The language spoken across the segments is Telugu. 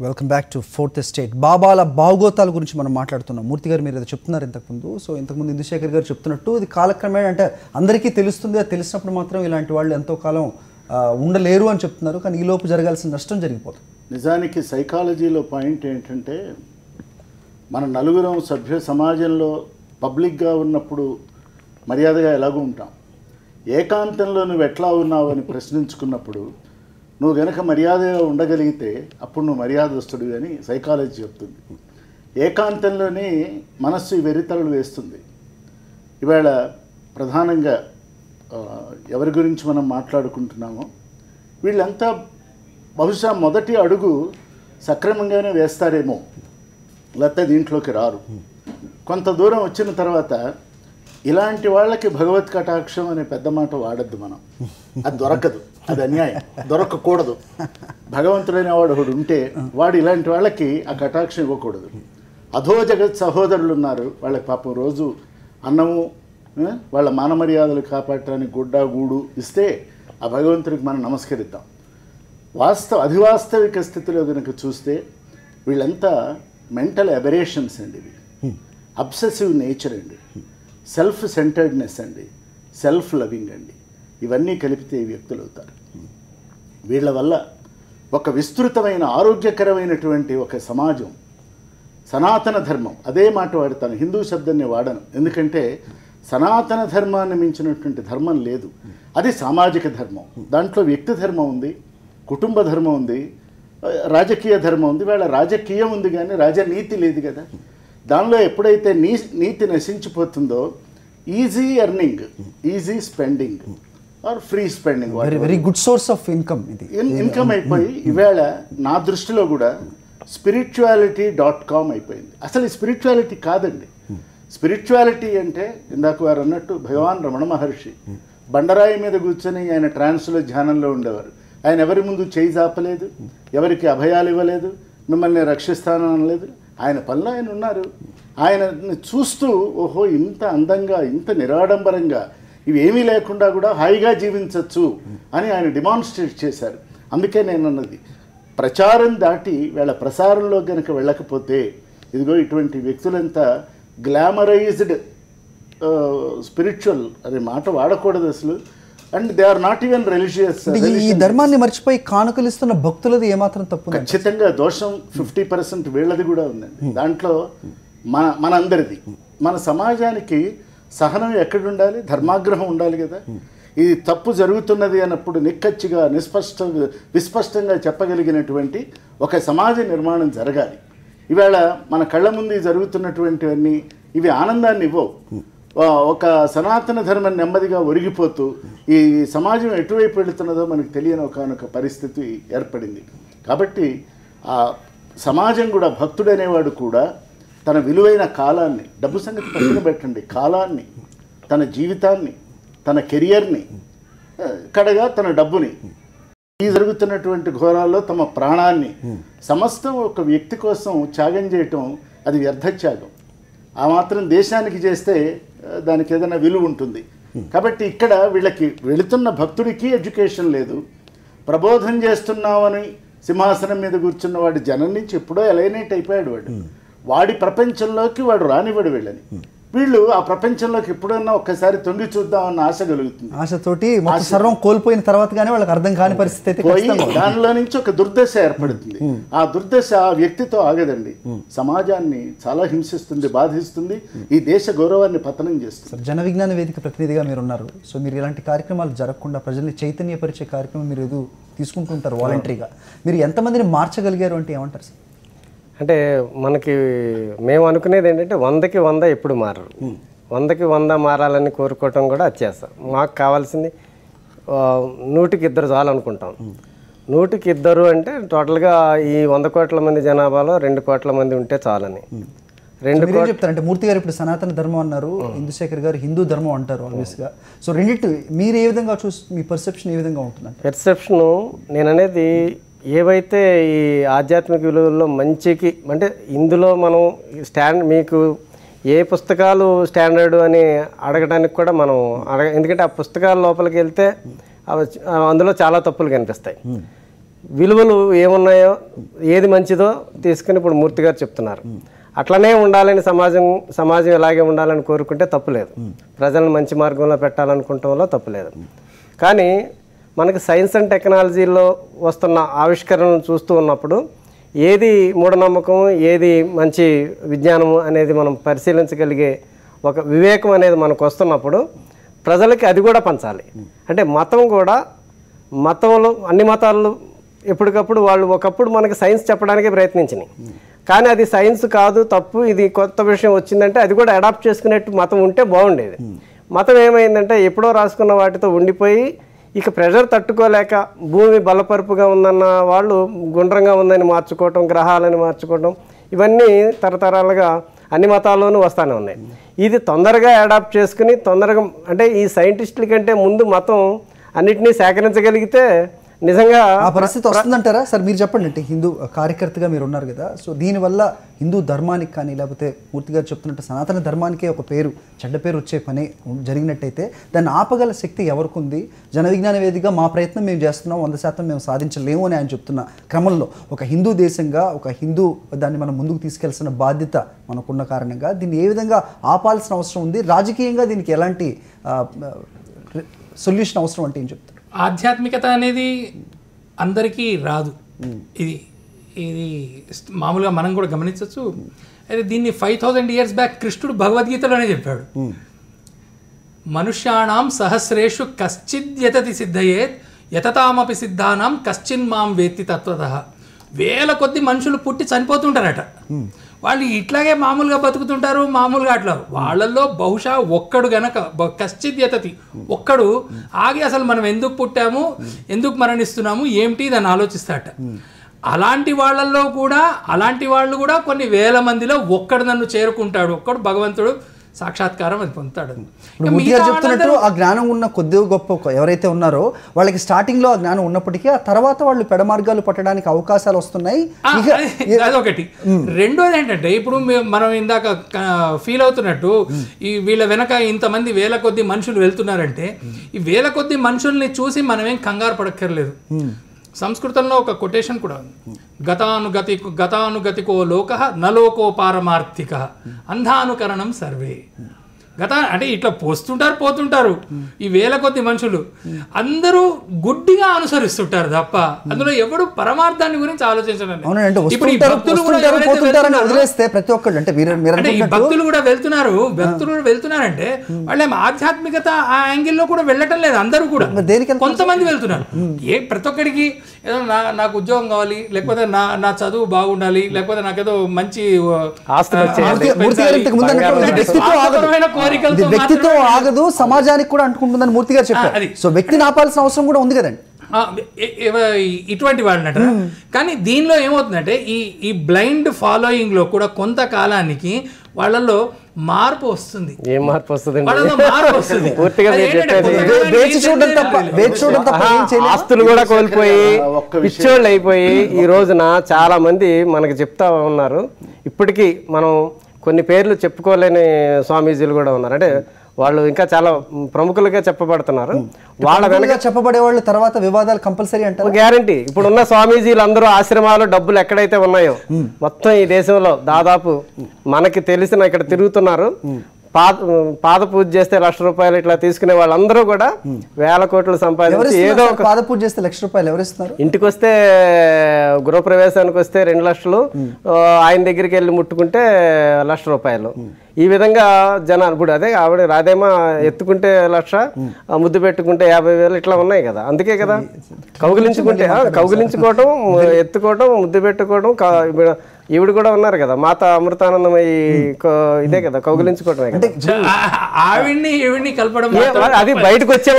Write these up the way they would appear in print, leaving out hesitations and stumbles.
Welcome back to fourth estate. బాబాల భావగోతాల గురించి మనం మాట్లాడుతున్నాం. మూర్తి గారు మీరు ఏదో చెప్తున్నారు ఇంతకుముందు. సో ఇంతకుముందు ఇందుశేఖర్ గారు చెప్తున్నట్టు ఇది కాలక్రమేణా అంటే అందరికీ తెలుస్తుంది, అది తెలిసినప్పుడు మాత్రం ఇలాంటి వాళ్ళు ఎంతో కాలం ఉండలేరు అని చెప్తున్నారు. కానీ ఈలోపు జరగాల్సిన నష్టం జరిగిపోతుంది. నిజానికి సైకాలజీలో పాయింట్ ఏంటంటే, మన నలుగురం సభ్య సమాజంలో పబ్లిక్గా ఉన్నప్పుడు మర్యాదగా ఎలాగూ ఉంటాం. ఏకాంతంలో నువ్వు ఎట్లా ఉన్నావు అని ప్రశ్నించుకున్నప్పుడు నువ్వు గనక మర్యాదగా ఉండగలిగితే అప్పుడు నువ్వు మర్యాదస్తుడు అని సైకాలజీ చెప్తుంది. ఏకాంతంలోనే మనస్సు వెర్రితలలు వేస్తుంది. ఇవాళ ప్రధానంగా ఎవరి గురించి మనం మాట్లాడుకుంటున్నామో వీళ్ళంతా బహుశా మొదటి అడుగు సక్రమంగానే వేస్తారేమో, లేకపోతే దీంట్లోకి రారు. కొంత దూరం వచ్చిన తర్వాత ఇలాంటి వాళ్ళకి భగవత్ కటాక్షం అనే పెద్ద మాట వాడద్దు మనం. అది దొరకదు, అది అన్యాయం, దొరకకూడదు. భగవంతుడైన వాడు ఒకడు ఉంటే వాడు ఇలాంటి వాళ్ళకి ఆ కటాక్షం ఇవ్వకూడదు. అధో జగత్ సహోదరులు ఉన్నారు, వాళ్ళకి పాపం రోజు అన్నము వాళ్ళ మాన మర్యాదలు కాపాడటానికి గుడ్డ గూడు ఇస్తే ఆ భగవంతుడికి మనం నమస్కరిద్దాం. అధివాస్తవిక స్థితిలో కనుక చూస్తే వీళ్ళంతా మెంటల్ అబరేషన్స్ అండి. ఇవి అబ్సెసివ్ నేచర్ అండి, సెల్ఫ్ సెంటర్డ్నెస్ అండి, సెల్ఫ్ లవింగ్ అండి. ఇవన్నీ కలిపితే ఈ వ్యక్తులు అవుతారు. వీళ్ళ వల్ల ఒక విస్తృతమైన ఆరోగ్యకరమైనటువంటి ఒక సమాజం, సనాతన ధర్మం, అదే మాట వాడతాను, హిందూ శబ్దాన్ని వాడను. ఎందుకంటే సనాతన ధర్మాన్ని మించినటువంటి ధర్మం లేదు. అది సామాజిక ధర్మం. దాంట్లో వ్యక్తి ధర్మం ఉంది, కుటుంబ ధర్మం ఉంది, రాజకీయ ధర్మం ఉంది. వీళ్ళ రాజకీయం ఉంది కానీ రాజనీతి లేదు కదా. దానిలో ఎప్పుడైతే నీతి నశించిపోతుందో easy earning, easy spending or free spending, very good source of income, ఇది ఇన్కమ్ అయిపోయి ఈవేళ నా దృష్టిలో కూడా spirituality.com అయిపోయింది. అసలు ఈ స్పిరిచువాలిటీ కాదండి. స్పిరిచువాలిటీ అంటే ఇందాక వారు అన్నట్టు భగవాన్ రమణ మహర్షి బండరాయి మీద కూర్చొని ఆయన ట్రాన్స్లో ధ్యానంలో ఉండేవారు. ఆయన ఎవరి ముందు చేయి చాపలేదు, ఎవరికి అభయాలు ఇవ్వలేదు, మిమ్మల్ని రక్షిస్తాను అనలేదు. ఆయన పనిలో ఆయన ఉన్నారు. ఆయనని చూస్తూ ఓహో ఇంత అందంగా, ఇంత నిరాడంబరంగా, ఇవేమీ లేకుండా కూడా హాయిగా జీవించవచ్చు అని ఆయన డిమాన్స్ట్రేట్ చేశారు. అందుకే నేను అన్నది, ప్రచారం దాటి వీళ్ళ ప్రసారంలో కనుక వెళ్ళకపోతే ఇదిగో ఇటువంటి వ్యక్తులంతా గ్లామరైజ్డ్ స్పిరిచువల్ అనే మాట వాడకూడదు అసలు. And they are not even religious. ఈ ధర్మాన్ని మర్చిపోయి కానుకలు ఇస్తున్న భక్తులది ఏమాత్రం తప్పు? ఖచ్చితంగా దోషం 50% వీళ్ళది కూడా ఉందండి. దాంట్లో మనందరిది. మన సమాజానికి సహనం ఎక్కడుండాలి? ధర్మాగ్రహం ఉండాలి కదా. ఇది తప్పు జరుగుతున్నది అన్నప్పుడు నిక్కచ్చిగా విస్పష్టంగా చెప్పగలిగినటువంటి ఒక సమాజ నిర్మాణం జరగాలి. ఇవాళ మన కళ్ళ ముందు జరుగుతున్నటువంటివన్నీ ఇవి ఆనందాన్ని ఇవ్వవు. ఒక సనాతన ధర్మం నెమ్మదిగా ఒరిగిపోతూ ఈ సమాజం ఎటువైపు వెళుతున్నదో మనకు తెలియని ఒకనొక పరిస్థితి ఏర్పడింది. కాబట్టి ఆ సమాజం కూడా, భక్తుడనేవాడు కూడా తన విలువైన కాలాన్ని, డబ్బు సంగతి పక్కన పెట్టండి, కాలాన్ని, తన జీవితాన్ని, తన కెరియర్ని, కడగా తన డబ్బుని, ఈ జరుగుతున్నటువంటి ఘోరాల్లో తమ ప్రాణాన్ని, సమస్తం ఒక వ్యక్తి కోసం త్యాగం చేయటం అది వ్యర్థత్యాగం. ఆ మాత్రం దేశానికి చేస్తే దానికి ఏదైనా విలువ ఉంటుంది. కాబట్టి ఇక్కడ వీళ్ళకి వెళుతున్న భక్తుడికి ఎడ్యుకేషన్ లేదు. ప్రబోధం చేస్తున్నామని సింహాసనం మీద కూర్చున్న వాడి జనం నుంచి ఎప్పుడో ఎలైనేట్ అయిపోయాడు. వాడి ప్రపంచంలోకి వాడు రానివాడు వీళ్ళని. వీళ్ళు ఆ ప్రపంచంలోకి ఎప్పుడన్నా ఒక్కసారి తొంగి చూద్దామన్న ఆశ కలుగుతుంది. ఆశతోటి సర్వం కోల్పోయిన తర్వాత కానీ వాళ్ళకి అర్థం కాని పరిస్థితి పోయి దానిలో నుంచి ఒక దుర్దశ ఏర్పడుతుంది. ఆ దుర్దశ ఆ వ్యక్తితో ఆగదండి, సమాజాన్ని చాలా హింసిస్తుంది, బాధిస్తుంది, ఈ దేశ గౌరవాన్ని పతనం చేస్తుంది. జన విజ్ఞాన వేదిక ప్రతినిధిగా మీరు ఉన్నారు. సో మీరు ఇలాంటి కార్యక్రమాలు జరగకుండా ప్రజల్ని చైతన్యపరిచే కార్యక్రమం మీరు ఏదో తీసుకుంటుంటారు వాలంటరీగా. మీరు ఎంతమందిని మార్చగలిగారు అంటే ఏమంటారు సార్? అంటే మనకి మేము అనుకునేది ఏంటంటే 100కి 100 ఎప్పుడు మారరు. 100కి 100 మారాలని కోరుకోవటం కూడా వచ్చేస్తాం. మాకు కావాల్సింది 100కి 2 చాలు అనుకుంటాం. 100కి 2 అంటే టోటల్గా ఈ 100 కోట్ల మంది జనాభాలో 2 కోట్ల మంది ఉంటే చాలని. 2 కోట్ల చెప్తారంటే మూర్తి గారు ఇప్పుడు సనాతన ధర్మం అన్నారు, ఇందుశేఖర్ గారు హిందూ ధర్మం అంటారు ఆబ్వియస్గా. సో రెండింటి మీరు ఏ విధంగా మీ పర్సెప్షన్ ఏ విధంగా ఉంటుందంటే? పెర్సెప్షను నేను అనేది ఏవైతే ఈ ఆధ్యాత్మిక విలువల్లో మంచికి అంటే ఇందులో మనం మీకు ఏ పుస్తకాలు స్టాండర్డు అని అడగడానికి కూడా మనం ఎందుకంటే ఆ పుస్తకాల లోపలికి వెళ్తే అందులో చాలా తప్పులు కనిపిస్తాయి. విలువలు ఏమున్నాయో ఏది మంచిదో తీసుకుని ఇప్పుడు మూర్తి గారు చెప్తున్నారు. అట్లనే ఉండాలని సమాజం ఇలాగే ఉండాలని కోరుకుంటే తప్పులేదు. ప్రజలను మంచి మార్గంలో పెట్టాలనుకుంటంలో తప్పులేదు. కానీ మనకి సైన్స్ అండ్ టెక్నాలజీలో వస్తున్న ఆవిష్కరణను చూస్తూ ఉన్నప్పుడు ఏది మూఢనమ్మకం, ఏది మంచి విజ్ఞానము అనేది మనం పరిశీలించగలిగే ఒక వివేకం అనేది మనకు వస్తున్నప్పుడు ప్రజలకి అది కూడా పంచాలి. అంటే మతం కూడా, మతంలో అన్ని మతాలు ఎప్పటికప్పుడు వాళ్ళు ఒకప్పుడు మనకి సైన్స్ చెప్పడానికి ప్రయత్నించినాయి. కానీ అది సైన్స్ కాదు, తప్పు, ఇది కొత్త విషయం వచ్చిందంటే అది కూడా అడాప్ట్ చేసుకునేట్టు మతం ఉంటే బాగుండేది. మతం ఏమైందంటే ఎప్పుడో రాసుకున్న వాటితో ఉండిపోయి ఇక ప్రెషర్ తట్టుకోలేక భూమి బలపరుపుగా ఉందన్న వాళ్ళు గుండ్రంగా ఉందని మార్చుకోవటం, గ్రహాలని మార్చుకోవటం, ఇవన్నీ తరతరాలుగా అన్ని మతాల్లోనూ వస్తూనే ఉన్నాయి. ఇది తొందరగా అడాప్ట్ చేసుకుని తొందరగా, అంటే ఈ సైంటిస్టుల కంటే ముందు మతం అన్నిటినీ సేకరించగలిగితే నిజంగా ఆ పరిస్థితి వస్తుందంటారా సార్? మీరు చెప్పండి. అంటే హిందూ కార్యకర్తగా మీరు ఉన్నారు కదా, సో దీనివల్ల హిందూ ధర్మానికి కానీ లేకపోతే పూర్తి గారు చెప్తున్నట్టు సనాతన ధర్మానికే ఒక పేరు, చెడ్డ పేరు వచ్చే పని జరిగినట్టయితే దాన్ని ఆపగల శక్తి ఎవరికి ఉంది? జన విజ్ఞాన వేదికగా మా ప్రయత్నం మేము చేస్తున్నాం, 100% మేము సాధించలేము అని ఆయన చెప్తున్న క్రమంలో ఒక హిందూ దేశంగా, ఒక హిందూ దాన్ని మనం ముందుకు తీసుకెళ్లాల్సిన బాధ్యత మనకున్న కారణంగా దీన్ని ఏ విధంగా ఆపాల్సిన అవసరం ఉంది? రాజకీయంగా దీనికి ఎలాంటి సొల్యూషన్ అవసరం అంటే ఏం చెప్తారు? ఆధ్యాత్మికత అనేది అందరికీ రాదు. ఇది మామూలుగా మనం కూడా గమనించవచ్చు. అయితే దీన్ని 5000 years బ్యాక్ కృష్ణుడు భగవద్గీతలోనే చెప్పాడు. మనుష్యాణం సహస్రేషు కశ్చిద్ యతతి సిద్ధయేత్ యతతామపి సిద్ధానాం కశ్చిన్ మాం వేత్తి తత్వతః. వేల కొద్ది మనుషులు పుట్టి చనిపోతుంటారట. వాళ్ళు ఇట్లాగే మామూలుగా బతుకుతుంటారు, మామూలుగా అట్లా. వాళ్ళల్లో బహుశా ఒక్కడు గనక కశ్చిద్ యతతి, ఒక్కడు ఆగి అసలు మనం ఎందుకు పుట్టాము, ఎందుకు మరణిస్తున్నాము, ఏమిటి దాన్ని ఆలోచిస్తాట. అలాంటి వాళ్ళల్లో కూడా, అలాంటి వాళ్ళు కూడా కొన్ని వేల మందిలో ఒక్కడు నన్ను చేరుకుంటాడు, ఒక్కడు భగవంతుడు సాక్షాత్కారం అది పొందుతాడు. మూర్తి గారు చెప్తున్నట్టు ఆ జ్ఞానం ఉన్న కొద్ది గొప్ప ఎవరైతే ఉన్నారో వాళ్ళకి స్టార్టింగ్ లో ఆ జ్ఞానం ఉన్నప్పటికీ ఆ తర్వాత వాళ్ళు పెడమార్గాలు పట్టడానికి అవకాశాలు వస్తున్నాయి. అదొకటి. రెండోది ఏంటంటే ఇప్పుడు మనం ఇందాక ఫీల్ అవుతున్నట్టు ఈ వీళ్ళ వెనక ఇంతమంది వేల కొద్ది మనుషులు వెళ్తున్నారంటే ఈ వేల కొద్ది మనుషుల్ని చూసి మనమేం కంగారు పడక్కర్లేదు. సంస్కృతంలో ఒక కొటేషన్ కూడా ఉంది. గతానుగతికో లోకః నలోకో పారమార్థిక అంధానుకరణం సర్వే. అంటే ఇట్లా పోతుంటారు ఈ వేల కొద్ది మనుషులు, అందరూ గుడ్డిగా అనుసరిస్తుంటారు తప్ప అందులో ఎవడు పరమార్థాన్ని గురించి ఆలోచించడం. ఇప్పుడు ఈ భక్తులు కూడా వెళ్తున్నారంటే వాళ్ళేం ఆధ్యాత్మికత ఆ యాంగిల్లో కూడా వెళ్ళటం లేదు. అందరూ కూడా కొంతమంది వెళ్తున్నారు. ప్రతి ఒక్కడికి ఏదో నాకు ఉద్యోగం కావాలి, లేకపోతే నా చదువు బాగుండాలి, లేకపోతే నాకేదో మంచి వ్యక్తిత్వం ఆగదు, సమాజానికి కూడా అంటుకుంటుందని మూర్తి గారు చెప్పారు. సో వ్యక్తిని ఆపాల్సిన అవసరం కూడా ఉంది కదండి ఇటువంటి వాళ్ళనట. కానీ దీనిలో ఏమవుతుందంటే ఈ బ్లైండ్ ఫాలోయింగ్ లో కూడా కొంతకాలానికి వాళ్ళలో మార్పు వస్తుంది. ఏం మార్పు వస్తుంది? ఆస్తులు కూడా కోల్పోయి పిచ్చోళ్ళు అయిపోయి ఈ రోజున చాలా మంది మనకు చెప్తా ఉన్నారు. ఇప్పటికీ మనం కొన్ని పేర్లు చెప్పుకోలేని స్వామీజీలు కూడా ఉన్నారు. అంటే వాళ్ళు ఇంకా చాలా ప్రముఖులుగా చెప్పబడుతున్నారు. వాళ్ళ వెనక చెప్పబడే వాళ్ళు తర్వాత వివాదాలు కంపల్సరీ అంటే గ్యారంటీ. ఇప్పుడున్న స్వామీజీలు అందరూ ఆశ్రమాలు డబ్బులు ఎక్కడైతే ఉన్నాయో మొత్తం ఈ దేశంలో దాదాపు మనకి తెలిసిన ఇక్కడ తిరుగుతున్నారు. పాద పూజ చేస్తే ₹1,00,000 ఇట్లా తీసుకునే వాళ్ళందరూ కూడా వేల కోట్లు సంపాదించి ఏదో ఒక పాద పూజ చేస్తే ₹1,00,000 ఎవరు ఇస్తున్నారు? ఇంటికి వస్తే గృహప్రవేశానికి వస్తే 2 లక్షలు, ఆయన దగ్గరికి వెళ్ళి ముట్టుకుంటే ₹1,00,000. ఈ విధంగా జనాలు ఇప్పుడు అదే ఆవిడ రాదేమా ఎత్తుకుంటే 1,00,000, ముద్దు పెట్టుకుంటే 50,000 ఇట్లా ఉన్నాయి కదా. అందుకే కదా కౌగిలించుకోవటం, ఎత్తుకోవటం, ముద్దు పెట్టుకోవడం. ఈవిడ కూడా ఉన్నారు కదా మాత అమృతానందమయ్యి, ఇదే కదా కౌగిలించుకోవటమే కదా. అది బయటకు వచ్చే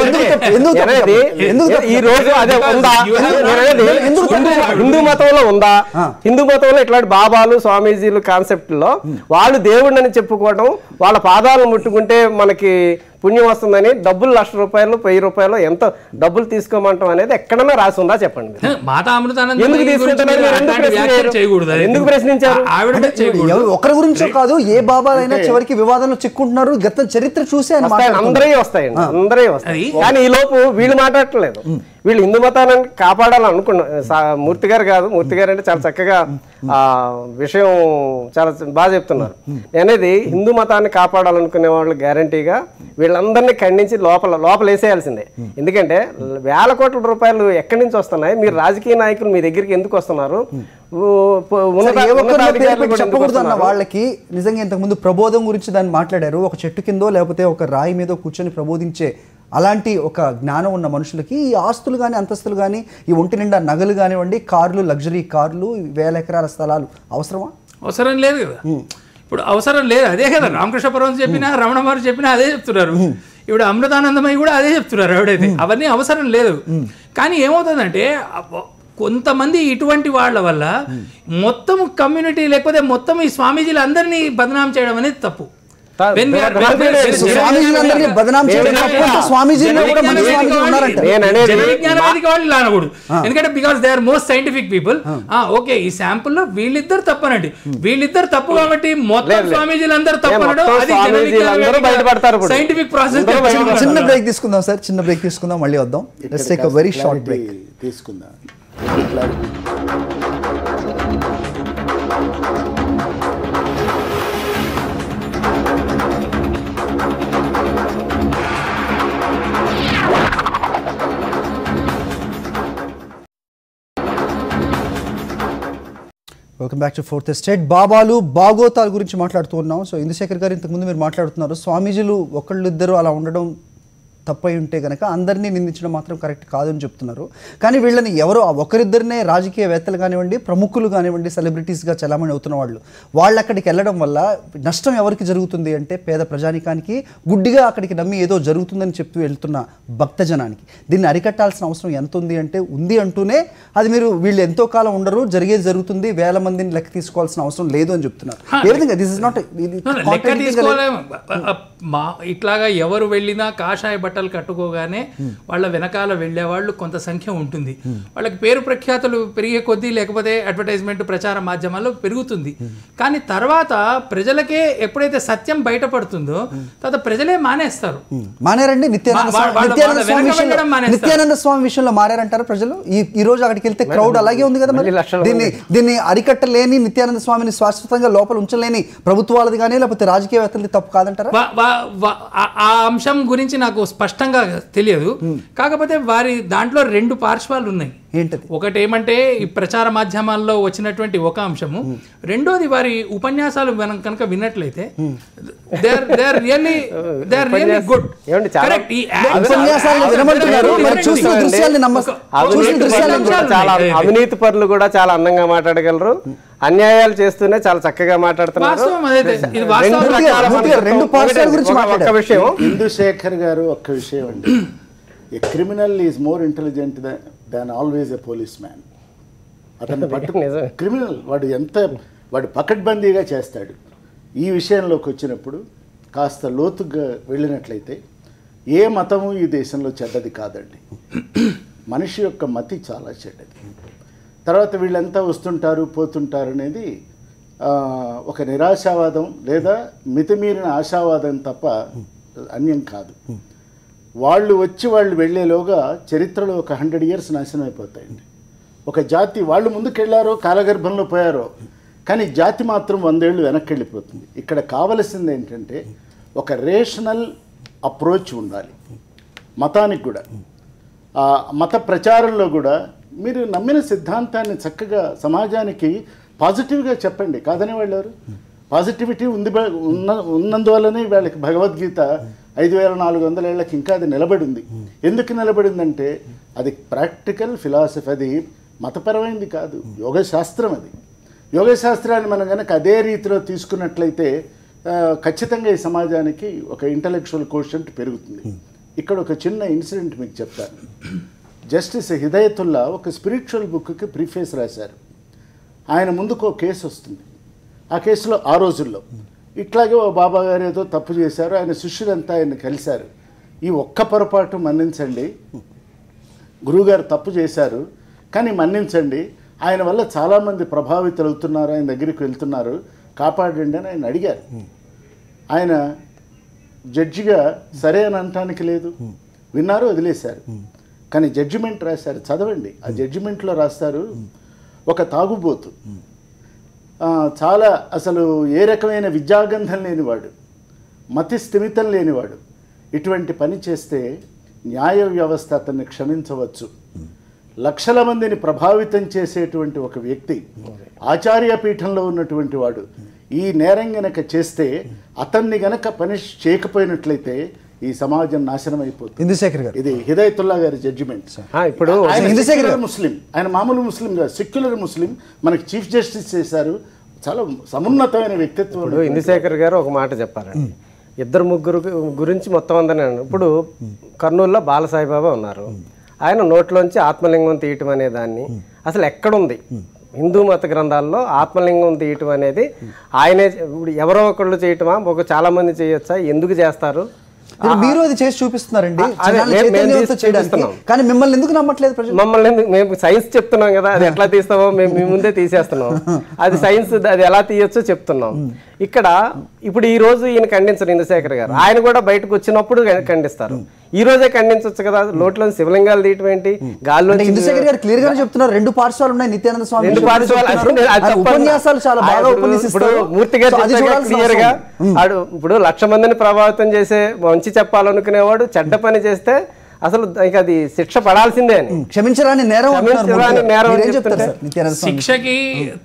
ఈ రోజు అదే ఉందా? హిందూ మతంలో ఉందా? హిందూ మతంలో ఇట్లాంటి బాబాలు స్వామీజీలు కాన్సెప్ట్ లో వాళ్ళు దేవుడిని చెప్పుకోవడం, వాళ్ళ పాదాలను ముట్టుకుంటే మనకి పుణ్యం వస్తుందని డబ్బులు ₹1,00,000, ₹1,000 ఎంత డబ్బులు తీసుకోమంటాం అనేది ఎక్కడన్నా రాసి ఉందా చెప్పండి. ఎందుకు తీసుకుంటున్నారు? ఎందుకు ప్రశ్నించారు? ఒకరి గురించి కాదు, ఏ బాబాలైనా చివరికి వివాదంలో చిక్కుంటున్నారు. గత చరిత్ర చూసి అందరే వస్తాయండి, అందరే వస్తాయి. కానీ ఈ లోపు వీళ్ళు మాట్లాడట్లేదు. వీళ్ళు హిందూ మతాన్ని కాపాడాలనుకున్నారు. మూర్తి గారు కాదు, మూర్తి గారు అంటే చాలా చక్కగా ఆ విషయం చాలా బాగా చెప్తున్నారు. అనేది హిందూ మతాన్ని కాపాడాలనుకునే వాళ్ళు గ్యారంటీగా వీళ్ళందరినీ ఖండించి లోపల వేసేయాల్సిందే. ఎందుకంటే వేల కోట్ల రూపాయలు ఎక్కడి నుంచి వస్తున్నాయి? మీరు రాజకీయ నాయకులు మీ దగ్గరికి ఎందుకు వస్తున్నారు? చెప్పకూడదు వాళ్ళకి నిజంగా ఇంతకుముందు ప్రబోధం గురించి దాన్ని మాట్లాడారు. ఒక చెట్టు కిందో లేకపోతే ఒక రాయి మీద కూర్చొని ప్రబోధించే అలాంటి ఒక జ్ఞానం ఉన్న మనుషులకి ఈ ఆస్తులు కానీ అంతస్తులు కానీ ఈ ఒంటి నిండా నగలు కానివ్వండి, కార్లు, లగ్జరీ కార్లు, 1000 ఎకరాల స్థలాలు అవసరమా? అవసరం లేదు కదా. ఇప్పుడు అవసరం లేదు, అదే కదా రామకృష్ణ పరమహంస చెప్పినా, రమణ మహర్షి చెప్పినా అదే చెప్తున్నారు. ఇప్పుడు అమృతానందమయ్య కూడా అదే చెప్తున్నారు. ఎవడైతే అవన్నీ అవసరం లేదు. కానీ ఏమవుతుందంటే కొంతమంది ఇటువంటి వాళ్ళ వల్ల మొత్తం కమ్యూనిటీ లేకపోతే మొత్తం ఈ స్వామీజీలు అందరినీ బదనాం చేయడం అనేది తప్పు. ఎందుకంటే because they are most scientific people. Okay, ఈ శాంపుల్ లో వీళ్ళిద్దరు తప్పనండి, వీళ్ళిద్దరు తప్పు కాబట్టి మొత్తం స్వామీజీలు అందరూ తప్పనడం అది సైంటిఫిక్ ప్రాసెస్. చిన్న బ్రేక్ తీసుకుందాం సార్, చిన్న బ్రేక్ తీసుకుందాం, మళ్ళీ వద్దాం. Let's take a very short break తీసుకుందాం. Welcome back to fourth estate. బాబాలు బాగోతాల గురించి మాట్లాడుతూ ఉన్నాం. సో ఇందుశేఖర్ గారు ఇంతకుముందు మీరు మాట్లాడుతున్నారు, స్వామీజీలు ఒకళ్ళిద్దరు అలా ఉండడం తప్పై ఉంటే కనుక అందరినీ నిందించడం మాత్రం కరెక్ట్ కాదని చెప్తున్నారు. కానీ వీళ్ళని ఎవరో ఒకరిద్దరినే రాజకీయవేత్తలు కానివ్వండి, ప్రముఖులు కానివ్వండి, సెలబ్రిటీస్గా చలామణి అవుతున్న వాళ్ళు అక్కడికి వెళ్ళడం వల్ల నష్టం ఎవరికి జరుగుతుంది అంటే పేద ప్రజానికానికి, గుడ్డిగా అక్కడికి నమ్మి ఏదో జరుగుతుందని చెప్పి వెళ్తున్న భక్తజనానికి. దీన్ని అరికట్టాల్సిన అవసరం ఎంత ఉంది అంటే ఉంది అంటూనే అది మీరు వీళ్ళు ఎంతో కాలం ఉండరు, జరిగేది జరుగుతుంది, 1000 మందిని లెక్క తీసుకోవాల్సిన అవసరం లేదు అని చెప్తున్నారు. ఏ విధంగా దిస్ ఇస్ నాట్ ఇట్లాగా ఎవరు వెళ్ళినా కాషాయ బట్టలు కట్టుకోగానే వాళ్ళ వెనకాల వెళ్ళే వాళ్ళు కొంత సంఖ్య ఉంటుంది. వాళ్ళకి పేరు ప్రఖ్యాతులు పెరిగే కొద్దీ లేకపోతే అడ్వర్టైజ్మెంట్ ప్రచార మాధ్యమాల్లో పెరుగుతుంది. కానీ తర్వాత ప్రజలకే ఎప్పుడైతే సత్యం బయటపడుతుందో తర్వాత ప్రజలే మానేస్తారు. మానేరండి. నిత్యానంద స్వామి విషయంలో మారారంటారు ప్రజలు. ఈ రోజు అక్కడికి వెళ్తే క్రౌడ్ అలాగే ఉంది కదా. మరి దీన్ని అరికట్టలేని, నిత్యానంద స్వామిని శాశ్వతంగా లోపల ఉంచలేని ప్రభుత్వాలది కానీ లేకపోతే రాజకీయవేత్తలది తప్పు కాదంటారా? ఆ అంశం గురించి నాకు స్పష్టంగా తెలియదు. కాకపోతే వారి దాంట్లో 2 పార్శ్వాలు ఉన్నాయి. ఏంటది? ఒకటి ఏమంటే ఈ ప్రచార మాధ్యమాల్లో వచ్చినటువంటి ఒక అంశము, రెండోది వారి ఉపన్యాసాలు మనం కనుక విన్నట్లయితే అవినీతి పరులు కూడా చాలా అందంగా మాట్లాడగలరు, అన్యాయాలు చేస్తూనే చాలా చక్కగా మాట్లాడుతున్నారు. ఇందుశేఖర్ గారు ఒక్క విషయం అండి, a criminal is more intelligent than always a policeman. అతను క్రిమినల్ వాడు పకడ్బందీగా చేస్తాడు. ఈ విషయంలోకి వచ్చినప్పుడు కాస్త లోతుగా వెళ్ళినట్లయితే ఏ మతము ఈ దేశంలో చెడ్డది కాదండి. మనిషి యొక్క మతి చాలా చెడ్డది. తర్వాత వీళ్ళంతా వస్తుంటారు పోతుంటారు అనేది ఒక నిరాశావాదం లేదా మితిమీరిన ఆశావాదం తప్ప అన్యం కాదు. వాళ్ళు వెళ్ళేలోగా చరిత్రలో ఒక 100 years నాశనం అయిపోతాయండి. ఒక జాతి వాళ్ళు ముందుకెళ్ళారో కాలగర్భంలో పోయారో కానీ జాతి మాత్రం 100 ఏళ్ళు వెనక్కి వెళ్ళిపోతుంది. ఇక్కడ కావలసింది ఏంటంటే ఒక రేషనల్ అప్రోచ్ ఉండాలి మతానికి కూడా. మత ప్రచారంలో కూడా మీరు నమ్మిన సిద్ధాంతాన్ని చక్కగా సమాజానికి పాజిటివ్గా చెప్పండి, కాదని వాళ్ళు పాజిటివిటీ ఉన్నందువల్లనే వాళ్ళకి భగవద్గీత 5400 ఏళ్ళకి ఇంకా అది నిలబడింది. ఎందుకు నిలబడిందంటే అది ప్రాక్టికల్ ఫిలాసఫీ, అది మతపరమైనది కాదు, యోగశాస్త్రం. అది యోగశాస్త్రాన్ని మనం కనుక అదే రీతిలో తీసుకున్నట్లయితే ఖచ్చితంగా ఈ సమాజానికి ఒక ఇంటలెక్చువల్ కోషెంట్ పెరుగుతుంది. ఇక్కడ ఒక చిన్న ఇన్సిడెంట్ మీకు చెప్తాను. జస్టిస్ హిదాయతుల్లా ఒక స్పిరిచువల్ బుక్కి ప్రీఫేస్ రాశారు. ఆయన ముందుకు ఒక కేసు వస్తుంది. ఆ కేసులో ఆ రోజుల్లో ఇట్లాగే ఓ బాబా గారు ఏదో తప్పు చేశారు, ఆయన శిష్యులంతా ఆయన కలిశారు. ఈ ఒక్క పొరపాటు మన్నించండి, గురువుగారు తప్పు చేశారు కానీ మన్నించండి, ఆయన వల్ల చాలామంది ప్రభావితులు అవుతున్నారు, ఆయన దగ్గరికి వెళ్తున్నారు, కాపాడండి అని ఆయన అడిగారు. ఆయన జడ్జిగా సరే అని అనటానికి లేదు, విన్నారు, వదిలేశారు. కానీ జడ్జిమెంట్ రాశారు, చదవండి. ఆ జడ్జిమెంట్లో రాస్తారు, ఒక తాగుబోతు చాలా అసలు ఏ రకమైన విద్యాగంధం లేనివాడు, మతి స్థిమితం లేనివాడు ఇటువంటి పని చేస్తే న్యాయ వ్యవస్థ అతన్ని క్షమించవచ్చు. లక్షల మందిని ప్రభావితం చేసేటువంటి ఒక వ్యక్తి, ఆచార్య పీఠంలో ఉన్నటువంటి వాడు ఈ నేరం గనక చేస్తే, అతన్ని గనక పనిష్ చేయకపోయినట్లయితే ఈ సమాజం నాశనం అయిపోతుంది. ఇందుశేఖర్ గారు, ఇది హిదాయతుల్లా గారి జడ్జిమెంట్. ఇప్పుడు ఆయన ముస్లిం, ఆయన మామూలు ముస్లిం కాదు, సెక్యులర్ ముస్లిం. మనకి చీఫ్ జస్టిస్ చేశారు, చాలా సమున్నతమైన వ్యక్తిత్వం. ఇప్పుడు ఇందుశేఖర్ గారు ఒక మాట చెప్పారండి, ఇద్దరు ముగ్గురు గురించి మొత్తం అందనే. ఇప్పుడు కర్నూలులో బాలసాయిబాబా ఉన్నారు, ఆయన నోట్లోంచి ఆత్మలింగం తీయటం అనే దాన్ని అసలు ఎక్కడుంది హిందూ మత గ్రంథాల్లో? ఆత్మలింగం తీయటం అనేది ఆయనే ఎవరో ఒకళ్ళు చేయటమా, చాలా మంది చేయొచ్చా? ఎందుకు చేస్తారు? మీరు అది చేసి చూపిస్తున్నారండి, చూపిస్తున్నాం. కానీ మిమ్మల్ని ఎందుకు నమ్మట్లేదు ప్రజలు? మమ్మల్ని మేము సైన్స్ చెప్తున్నాం కదా, అది ఎట్లా తీస్తామో మేము మీ ముందే తీసేస్తున్నాం. అది సైన్స్, అది ఎలా తీయొచ్చో చెప్తున్నాం. ఇక్కడ ఇప్పుడు ఈ రోజు ఈయన ఖండించరు ఇందుశేఖర్ గారు, ఆయన కూడా బయటకు వచ్చినప్పుడు ఖండిస్తారు. ఈ రోజే ఖండించవచ్చు కదా, నోట్లో శివలింగాలు తీయటం ఏంటి, గాల్లో. ఇందుశేఖర్ గారు క్లియర్ గానే చెప్తున్నారు, 2 పార్శ్వాలు ఉన్నాయి. నిత్యానంద స్వామి ఉపన్యాసాలు చాలా బాగా ఉపన్యసిస్తారు. మూర్తి గారు క్లియర్ గా, ఇప్పుడు 1,00,000 మందిని ప్రభావితం చేసే మంచి చెప్పాలనుకునేవాడు చెడ్డ పని చేస్తే అసలు ఇంకా అది శిక్ష పడాల్సిందే అని, క్షమించరాని నేరం. శిక్షకి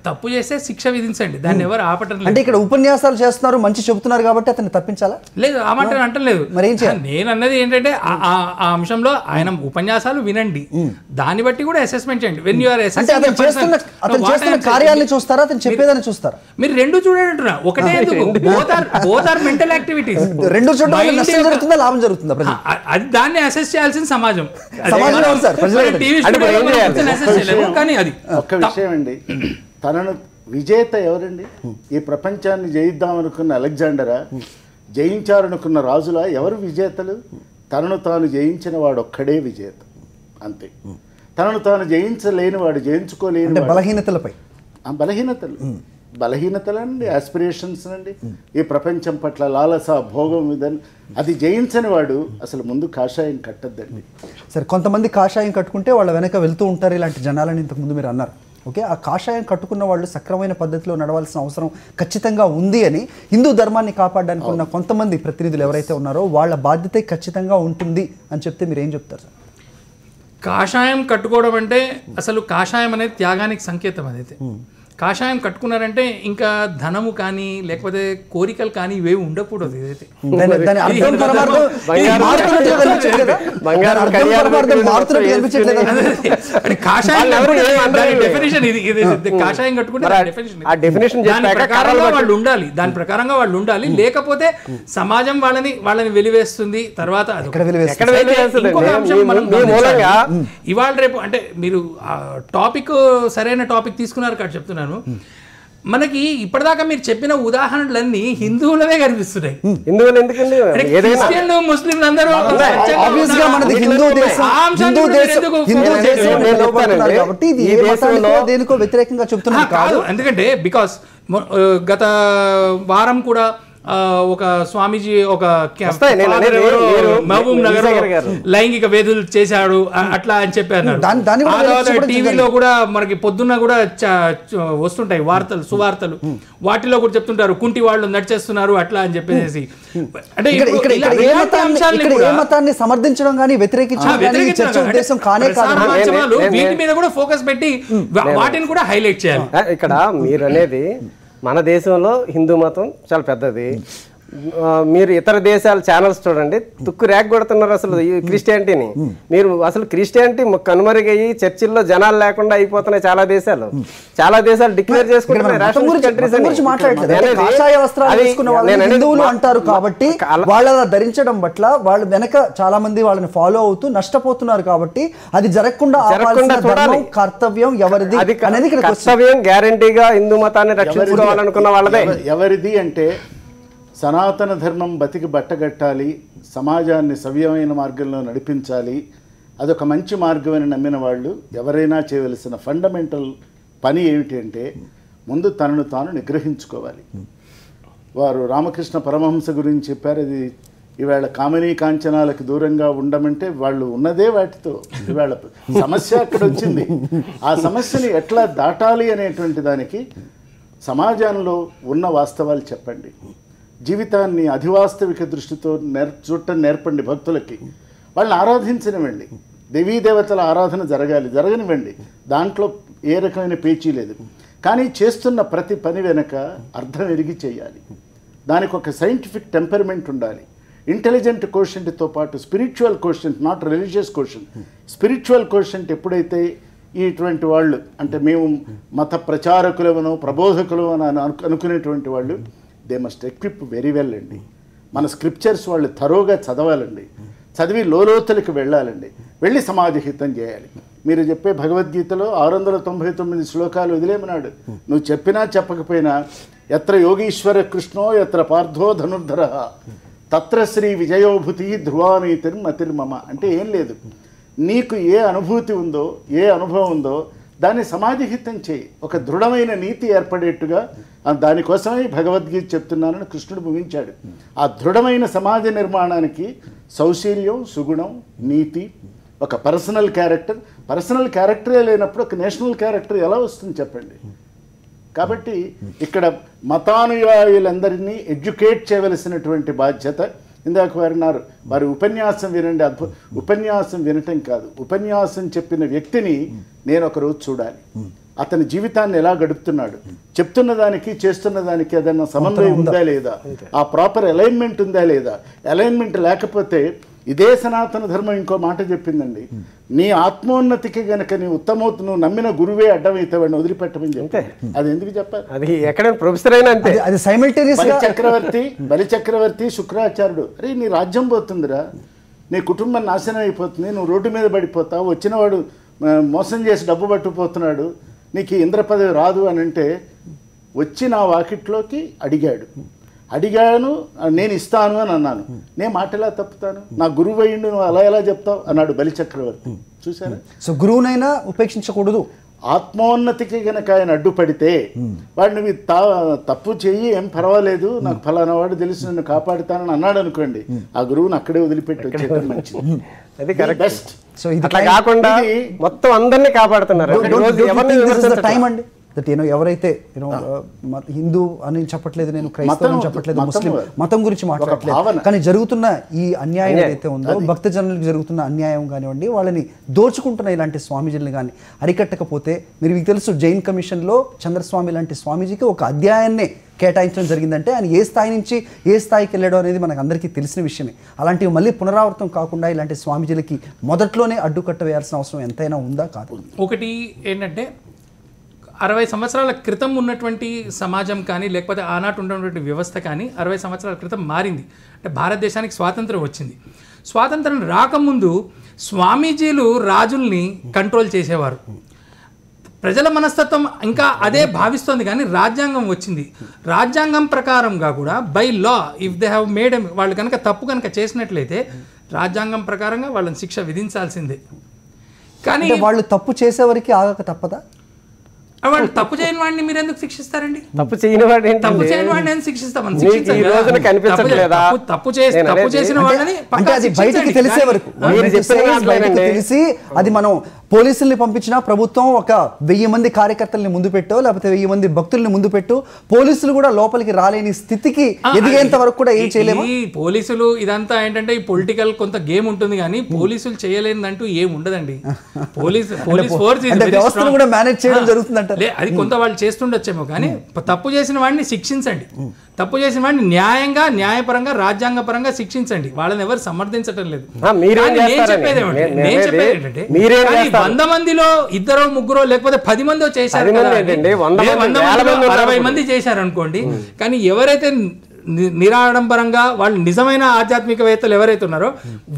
తప్పు చేస్తే శిక్ష విధించండి, దాన్ని ఎవరు ఆపటం లేదు. అంటే ఇక్కడ ఉపన్యాసాలు చేస్తున్నారు, మంచి చెబుతున్నారు కాబట్టి అతన్ని తప్పించాలా? లేదు, ఆ మాట అంటలేదు. మరి ఏం చేయాలి? నేను అన్నది ఏంటంటే ఆ అంశంలో ఆయన ఉపన్యాసాలు వినండి, దాన్ని బట్టి కూడా అసెస్మెంట్ చేయండి. వెన్ యు ఆర్ అతను చేస్తున్న కార్యాలను చూస్తారా, అతను చెప్పేదాన్ని చూస్తారా? మీరు రెండు చూడండి అంటున్నా, ఒకటే ఎందుకు? Both are mental activities. రెండు చూడడం వల్ల నష్టం జరుగుతుందా, లాభం జరుగుతుందా? అది దాన్ని అసెస్ చేయాల్సిన సమాజం. కానీ అది ఒక్క విషయం అండి, తనను విజేత ఎవరండి? ఈ ప్రపంచాన్ని జయిద్దామనుకున్న అలెగ్జాండరా, జయించారనుకున్న రాజులా? ఎవరు విజేతలు? తనను తాను జయించిన వాడు ఒక్కడే విజేత, అంతే. తనను తాను జయించలేని వాడు, జయించుకోలేని బలహీనతలపై, బలహీనతలండి, ఆస్పిరేషన్స్ అండి, ఈ ప్రపంచం పట్ల లాలస, భోగం, ఇదని అది జయించని వాడు అసలు ముందు కాషాయం కట్టద్దండి. సరే, కొంతమంది కాషాయం కట్టుకుంటే వాళ్ళ వెనక వెళ్తూ ఉంటారు ఇలాంటి జనాలని ఇంతకుముందు మీరు అన్నారు. ఓకే, ఆ కాషాయం కట్టుకున్న వాళ్ళు సక్రమైన పద్ధతిలో నడవాల్సిన అవసరం ఖచ్చితంగా ఉంది అని, హిందూ ధర్మాన్ని కాపాడడానికి ఉన్న కొంతమంది ప్రతినిధులు ఎవరైతే ఉన్నారో వాళ్ళ బాధ్యత ఖచ్చితంగా ఉంటుంది అని చెప్తే మీరు ఏం చెప్తారు సార్? కాషాయం కట్టుకోవడం అంటే అసలు కాషాయం అనేది త్యాగానికి సంకేతం. అదైతే కాషాయం కట్టుకున్నారంటే ఇంకా ధనము కానీ లేకపోతే కోరికలు కానీ ఇవేవి ఉండకూడదు. ఇదైతే కాషాయం కట్టుకుంటే వాళ్ళు ఉండాలి, దాని ప్రకారంగా వాళ్ళు ఉండాలి. లేకపోతే సమాజం వాళ్ళని వెలివేస్తుంది. తర్వాత ఇవాళ రేపు అంటే మీరు టాపిక్ సరైన టాపిక్ తీసుకున్నారు కాబట్టి చెప్తున్నాను. మనకి ఇప్పటిదాకా మీరు చెప్పిన ఉదాహరణలన్నీ హిందువులవే కనిపిస్తున్నాయి. హిందువులు ఎందుకండి, క్రిస్టియన్లు, ముస్లింలు అందరూ దేనికో వ్యతిరేకంగా చెప్తున్నారు కాదు. ఎందుకంటే బికాస్ గత వారం కూడా ఒక స్వామీజీ ఒక మహబూబ్ నగర్ లైంగిక వేధులు చేశాడు అట్లా అని చెప్పారు. టీవీలో కూడా మనకి పొద్దున్న కూడా వస్తుంటాయి వార్తలు, సువార్తలు, వాటిలో కూడా చెప్తుంటారు కుంటి వాళ్ళు నడిచేస్తున్నారు అట్లా అని చెప్పేసి. అంటే మతాన్ని సమర్థించడం కానీ వ్యతిరేకించడం ఉద్దేశం కానే కాదు. వీటి మీద కూడా ఫోకస్ పెట్టి వాటిని కూడా హైలైట్ చేయాలి. ఇక్కడ మీరు అనేది మన దేశంలో హిందూ మతం చాలా పెద్దది. మీరు ఇతర దేశాల ఛానల్స్ చూడండి, తుక్కు ర్యాక్ కొడుతున్నారు అసలు క్రిస్టియానిటీని. మీరు అసలు క్రిస్టియానిటీ కనుమరుగయ్యి చర్చిల్లో జనాలు లేకుండా అయిపోతున్నాయి చాలా దేశాలు. డిక్లేర్ చేసుకుంటున్నారు అంటారు కాబట్టి వాళ్ళ ధరించడం పట్ల వాళ్ళు వెనక చాలా మంది వాళ్ళని ఫాలో అవుతూ నష్టపోతున్నారు. కాబట్టి అది జరగకుండా చూడాలి. కర్తవ్యం ఎవరిది అనేది కర్తవ్యం గ్యారంటీగా హిందూ మతాన్ని రక్షించుకోవాలనుకున్న వాళ్ళదే. ఎవరిది అంటే సనాతన ధర్మం బతికి బట్టగట్టాలి, సమాజాన్ని సవ్యమైన మార్గంలో నడిపించాలి, అదొక మంచి మార్గం అని నమ్మిన వాళ్ళు ఎవరైనా చేయవలసిన ఫండమెంటల్ పని ఏమిటి అంటే ముందు తనను తాను నిగ్రహించుకోవాలి. వారు రామకృష్ణ పరమహంస గురించి చెప్పారు, అది ఇవాళ కామినీ కాంచనాలకు దూరంగా ఉండమంటే వాళ్ళు ఉన్నదే వాటితో. ఇవాళ సమస్య అక్కడ వచ్చింది. ఆ సమస్యని ఎట్లా దాటాలి అనేటువంటి దానికి సమాజంలో ఉన్న వాస్తవాలు చెప్పండి. జీవితాన్ని అధివాస్తవిక దృష్టితో చూడటం నేర్పండి భక్తులకి. వాళ్ళని ఆరాధించనివ్వండి. దేవీ దేవతల ఆరాధన జరగనివ్వండి. దాంట్లో ఏ రకమైన పేచీ లేదు. కానీ చేస్తున్న ప్రతి పని వెనక అర్థం ఎరిగి చేయాలి. దానికి ఒక సైంటిఫిక్ టెంపర్మెంట్ ఉండాలి. ఇంటెలిజెంట్ కోషెంట్తో పాటు spiritual quotient, not religious quotient. Spiritual quotient ఎప్పుడైతే ఇటువంటి వాళ్ళు, అంటే మేము మత ప్రచారకులమనో ప్రబోధకులు అని అనుకునేటువంటి వాళ్ళు, they must equip very well అండి. మన స్క్రిప్చర్స్ వాళ్ళు థరోగా చదవాలండి. చదివి లోలోతులకు వెళ్ళాలండి. వెళ్ళి సమాజహితం చేయాలి. మీరు చెప్పే భగవద్గీతలో 699 శ్లోకాలు వదిలేమన్నాడు. నువ్వు చెప్పినా చెప్పకపోయినా, ఎత్ర యోగీశ్వర కృష్ణో ఎత్ర పార్థో ధనుర్ధర తత్ర శ్రీ విజయోభూతి ధ్రువానీతిర్మతిర్మమ. అంటే ఏం లేదు, నీకు ఏ అనుభూతి ఉందో, ఏ అనుభవం ఉందో దాన్ని సమాజహితం చేయి. ఒక దృఢమైన నీతి ఏర్పడేట్టుగా, దానికోసమే భగవద్గీత చెప్తున్నానని కృష్ణుడు ముగించాడు. ఆ దృఢమైన సమాజ నిర్మాణానికి సౌశీల్యం, సుగుణం, నీతి, ఒక పర్సనల్ క్యారెక్టరే లేనప్పుడు ఒక నేషనల్ క్యారెక్టర్ ఎలా వస్తుంది చెప్పండి. కాబట్టి ఇక్కడ మతానుయాయులందరినీ ఎడ్యుకేట్ చేయవలసినటువంటి బాధ్యత. ఇందాక వారు వారి ఉపన్యాసం వినండి. ఉపన్యాసం వినటం కాదు, ఉపన్యాసం చెప్పిన వ్యక్తిని నేను ఒకరోజు చూడాలి. అతని జీవితాన్ని ఎలా గడుపుతున్నాడు, చెప్తున్న దానికి చేస్తున్న దానికి ఏదైనా సమన్వయం ఉందా లేదా, ఆ ప్రాపర్ అలైన్మెంట్ ఉందా లేదా. అలైన్మెంట్ లేకపోతే ఇదే సనాతన ధర్మం ఇంకో మాట చెప్పిందండి, నీ ఆత్మోన్నతికి గనక నీ నువ్వు నమ్మిన గురువే అడ్డమైతే వాడిని వదిలిపెట్టమని చెప్తే, అది ఎందుకు చెప్పారు? అది ఎక్కడ ప్రొఫెసర్ అయినా అంతే. అది సైమల్టేనియస్ బలి చక్రవర్తి శుక్రాచార్యుడు, అరే నీ రాజ్యం పోతుందిరా, నీ కుటుంబం నాశనం అయిపోతుంది, నువ్వు రోడ్డు మీద పడిపోతావు, వచ్చినవాడు మోసం చేసి డబ్బు పట్టుకుపోతున్నాడు, నీకు ఇంద్ర పదవి రాదు అని అంటే, వచ్చి నా వాకిట్లోకి అడిగాను, నేను ఇస్తాను అని అన్నాను. నేను మాట ఎలా తప్పుతాను? నా గురువు అయ్యిండు, నువ్వు అలా ఎలా చెప్తావు అన్నాడు బలి చక్రవర్తి. చూసారా? సో గురువునైనా ఉపేక్షించకూడదు. ఆత్మోన్నతికి గనక ఆయన అడ్డుపడితే వాడిని తప్పు చెయ్యి, ఏం పర్వాలేదు, నాకు ఫలానా వాడు తెలిసి నన్ను కాపాడుతానని అన్నాడు అనుకోండి, ఆ గురువుని అక్కడే వదిలిపెట్టి వచ్చేయడం మంచిది. అది కరెక్ట్. బెస్ట్. సో ఇది అట్లా కాకుండా మొత్తం అందరినీ కాపాడుతున్నారు. టైం అండి దట్ ఎవరైతే హిందూ అని చెప్పట్లేదు, నేను క్రైస్తవం చెప్పట్లేదు, ముస్లిం మతం గురించి మాట్లాడట్లేదు, కానీ జరుగుతున్న ఈ అన్యాయం ఏదైతే ఉందో, భక్తజనులకు జరుగుతున్న అన్యాయం కానివ్వండి, వాళ్ళని దోచుకుంటున్న ఇలాంటి స్వామీజీలను కానీ అరికట్టకపోతే, మీకు తెలుసు జైన్ కమిషన్లో చంద్రస్వామి లాంటి స్వామీజీకి ఒక అధ్యాయాన్నే కేటాయించడం జరిగిందంటే ఆయన ఏ స్థాయి నుంచి ఏ స్థాయికి వెళ్ళడం అనేది మనకు అందరికీ తెలిసిన విషయమే. అలాంటివి మళ్ళీ పునరావృతం కాకుండా ఇలాంటి స్వామీజీలకి మొదట్లోనే అడ్డుకట్ట వేయాల్సిన అవసరం ఎంతైనా ఉందా కాదు? ఒకటి ఏంటంటే 60 సంవత్సరాల క్రితం ఉన్నటువంటి సమాజం కానీ, లేకపోతే ఆనాటి ఉన్నటువంటి వ్యవస్థ కానీ 60 సంవత్సరాల క్రితం మారింది. అంటే భారతదేశానికి స్వాతంత్రం వచ్చింది. స్వాతంత్రం రాకముందు స్వామీజీలు రాజుల్ని కంట్రోల్ చేసేవారు. ప్రజల మనస్తత్వం ఇంకా అదే భావిస్తోంది. కానీ రాజ్యాంగం వచ్చింది. రాజ్యాంగం ప్రకారంగా కూడా by law if they have made వాళ్ళు కనుక తప్పు కనుక చేసినట్లయితే రాజ్యాంగం ప్రకారంగా వాళ్ళని శిక్ష విధించాల్సిందే. కానీ వాళ్ళు తప్పు చేసేవారికి ఆగక తప్పదా? వాళ్ళు తప్పు చేయని వాడిని మీరు ఎందుకు శిక్షిస్తారండి? తప్పు చేయని వాడిని ఎందుకు శిక్షిస్తామని తప్పు చేసిన వాళ్ళని బయటికి తెలిసే వరకు తెలిసి అది మనం పోలీసుల్ని పంపించినా ప్రభుత్వం ఒక 1000 మంది కార్యకర్తల్ని ముందు పెట్టో, లేకపోతే 1000 మంది భక్తుల్ని ముందు పెట్టో, పోలీసులు కూడా లోపలికి రాలేని స్థితికి ఎదిగేంత వరకు కూడా ఏం చేయలేము. ఈ పోలీసులు ఇదంతా ఏంటంటే ఈ పొలిటికల్ కొంత గేమ్ ఉంటుంది, కానీ పోలీసులు చేయలేదంటూ ఏం ఉండదండి. పోలీస్ ఫోర్స్ వ్యవస్థను కూడా మేనేజ్ చేయడం జరుగుతుందంట. అది కొంత వాళ్ళు చేస్తుండొచ్చేమో, కానీ తప్పు చేసిన వాడిని శిక్షించండి. తప్పు చేసిన వాడిని న్యాయంగా, న్యాయపరంగా, రాజ్యాంగపరంగా శిక్షించండి. వాళ్ళని ఎవరు సమర్థించడం లేదు. నేను చెప్పేది ఏంటంటే 100 మందిలో 2 3 లేకపోతే 10 మందో చేశారు, 60 మంది చేశారు అనుకోండి. కానీ ఎవరైతే నిరాడంబరంగా వాళ్ళు నిజమైన ఆధ్యాత్మికవేత్తలు ఎవరైతే ఉన్నారో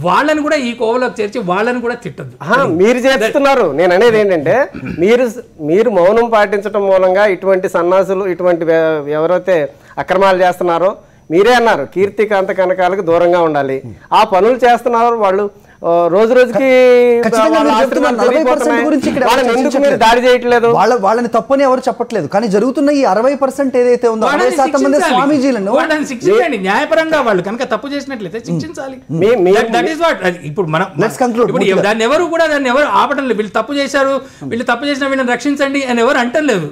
వాళ్ళని కూడా ఈ కోవలోకి చేర్చి వాళ్ళని కూడా తిట్టద్దు. మీరు చేస్తున్నారు. నేను అనేది ఏంటంటే మీరు మౌనం పాటించడం మూలంగా ఇటువంటి సన్నాసులు, ఇటువంటి ఎవరైతే అక్రమాలు చేస్తున్నారో, మీరే అన్నారు కీర్తి కాంత కనకాలకు దూరంగా ఉండాలి. ఆ పనులు చేస్తున్నారు వాళ్ళు. రోజు రోజుకి ఖచ్చితంగా వాళ్ళ మీరు ఆస్తులు చెప్తున్న 40% గురించి ఇక్కడ ఎవరు వాళ్ళని ఎందుకు మీరు చర్చించట్లేదు. దాడి చేయట్లేదు? వాళ్ళని తప్పని ఎవరు చెప్పట్లేదు, కానీ జరుగుతున్న ఈ 60% ఏదైతే ఉందో 60% మంది స్వామీజీలను వాళ్ళని శిక్షించండి న్యాయపరంగా. వాళ్ళు కనుక తప్పు చేసినట్లయితే శిక్షించాలి. That is what. ఇప్పుడు మనం Let's conclude. ఇప్పుడు దాన్ని ఎవరు ఆపటం లేదు. వీళ్ళు తప్పు చేశారు, వీళ్ళు తప్పు చేసిన వీళ్ళని రక్షించండి అని ఎవరు అంటలేదు.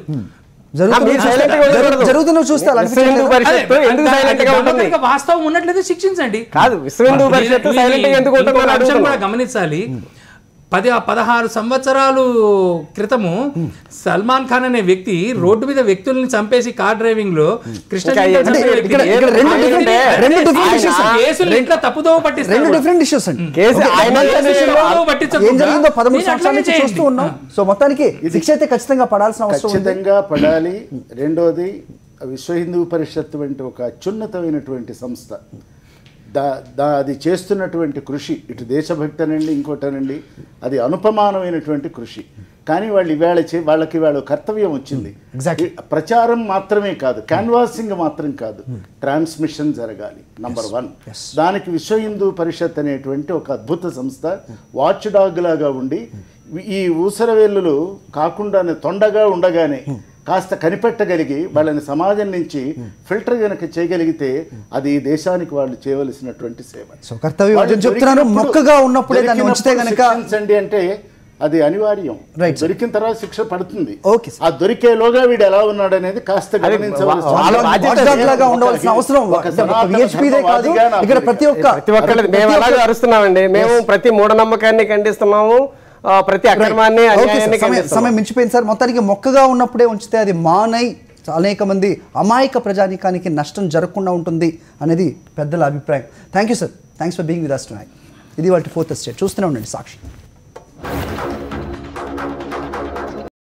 జరుగుతున్న చూస్తే అలా విశ్వ హిందూ పరిషత్తు ఎందుకు సైలెంట్ గా ఉంటుంది? దానికి వాస్తవం ఉన్నట్లయితే శిక్షించండి. కాదు, విశ్వ హిందూ పరిషత్తు సైలెంట్ గా ఎందుకు ఉంటుంది? ఇంకొక అంశం కూడా గమనించాలి. 16 సంవత్సరాలు క్రితము సల్మాన్ ఖాన్ అనే వ్యక్తి రోడ్డు మీద వ్యక్తుల్ని చంపేసి కార్ డ్రైవింగ్ లో ఇంట్లో తప్పుదోవ రెండు డిఫరెంట్ ఇష్యూస్ అండి. ఏం జరిగిందో 13 సంవత్సరాల నుంచి చూస్తూ ఉన్నాం. సో మొత్తానికి శిక్ష అయితే ఖచ్చితంగా పడాల్సిన అవసరం ఉంది. ఖచ్చితంగా పడాలి. రెండోది, విశ్వ హిందూ పరిషత్ వంటి ఒక అత్యున్నతమైనటువంటి సంస్థ అది చేస్తున్నటువంటి కృషి, ఇటు దేశభక్తి అనండి ఇంకోటనండి, అది అనుపమానమైనటువంటి కృషి. కానీ వాళ్ళు ఇవాళ వాళ్ళకి ఇవాళ కర్తవ్యం వచ్చింది. ప్రచారం మాత్రమే కాదు, క్యాన్వాసింగ్ మాత్రం కాదు, ట్రాన్స్మిషన్ జరగాలి. నంబర్ 1. దానికి విశ్వ హిందూ పరిషత్ అనేటువంటి ఒక అద్భుత సంస్థ వాచ్ డాగ్ లాగా ఉండి ఈ ఊసరవేళ్ళు కాకుండా తొండగా ఉండగానే కాస్త కనిపెట్టగలిగి వాళ్ళని సమాజం నుంచి ఫిల్టర్ గనక చేయగలిగితే అది దేశానికి వాళ్ళు చేయవలసినటువంటి సేవ. సో కర్తవ్యం చెప్తున్నారు. మొక్కగా ఉన్నప్పుడే దాన్ని ఉంచితే గనక అంటే అది అనివార్యం. దొరికిన తర్వాత శిక్ష పడుతుంది. ఆ దొరికేలోగా వీడు ఎలా ఉన్నాడు అనేది కాస్త ఉండవలసిన అవసరం ఇక్కడ ప్రతి ఒక్కళ్ళు మేము అలాగే అరుస్తున్నామండి. మేము ప్రతి మూఢనమ్మకాన్ని ఖండిస్తున్నాము, ప్రతి అక్రమాన్ని సమయం మించిపోయింది సార్. మొత్తానికి మొక్కగా ఉన్నప్పుడే ఉంచితే అది మానై అనేక మంది అమాయక ప్రజానికానికి నష్టం జరగకుండా ఉంటుంది అనేది పెద్దల అభిప్రాయం. Thank you sir. Thanks for being with us tonight. ఇది వాటి 4th estate. చూస్తూనే ఉండండి సాక్షి.